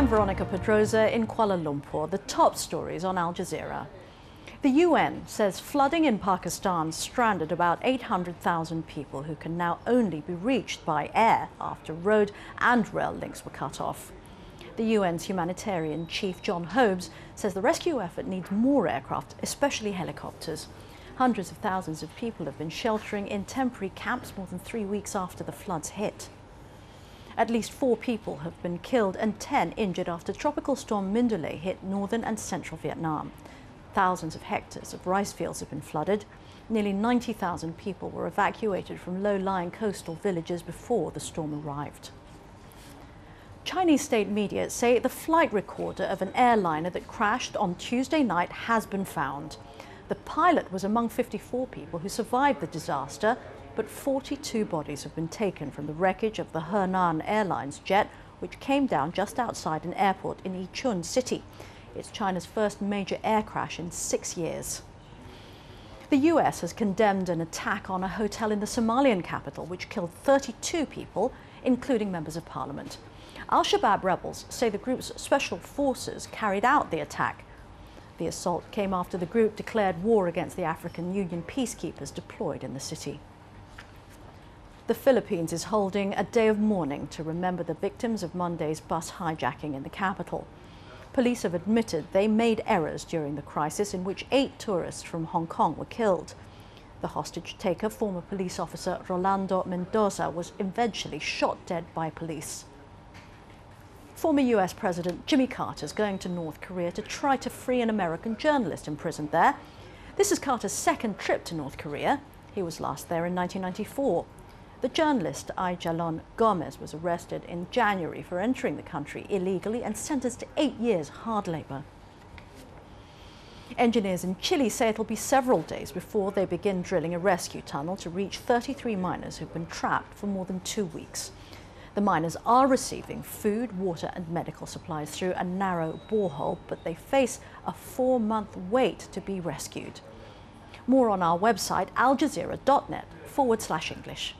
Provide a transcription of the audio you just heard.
I'm Veronica Pedrosa in Kuala Lumpur. The top stories on Al Jazeera. The UN says flooding in Pakistan stranded about 800,000 people who can now only be reached by air after road and rail links were cut off. The UN's humanitarian chief, John Hobbs, says the rescue effort needs more aircraft, especially helicopters. Hundreds of thousands of people have been sheltering in temporary camps more than 3 weeks after the floods hit. At least 4 people have been killed and 10 injured after Tropical Storm Mindole hit northern and central Vietnam. Thousands of hectares of rice fields have been flooded. Nearly 90,000 people were evacuated from low-lying coastal villages before the storm arrived. Chinese state media say the flight recorder of an airliner that crashed on Tuesday night has been found. The pilot was among 54 people who survived the disaster, but 42 bodies have been taken from the wreckage of the Henan Airlines jet, which came down just outside an airport in Yichun City. It's China's first major air crash in 6 years. The US has condemned an attack on a hotel in the Somalian capital, which killed 32 people, including members of parliament. Al-Shabaab rebels say the group's special forces carried out the attack. The assault came after the group declared war against the African Union peacekeepers deployed in the city. The Philippines is holding a day of mourning to remember the victims of Monday's bus hijacking in the capital. Police have admitted they made errors during the crisis in which 8 tourists from Hong Kong were killed. The hostage taker, former police officer Rolando Mendoza, was eventually shot dead by police. Former US President Jimmy Carter is going to North Korea to try to free an American journalist imprisoned there. This is Carter's second trip to North Korea. He was last there in 1994. The journalist Aijalon Gomez was arrested in January for entering the country illegally and sentenced to 8 years hard labor. Engineers in Chile say it'll be several days before they begin drilling a rescue tunnel to reach 33 miners who've been trapped for more than 2 weeks. The miners are receiving food, water and medical supplies through a narrow borehole, but they face a 4-month wait to be rescued. More on our website aljazeera.net/English.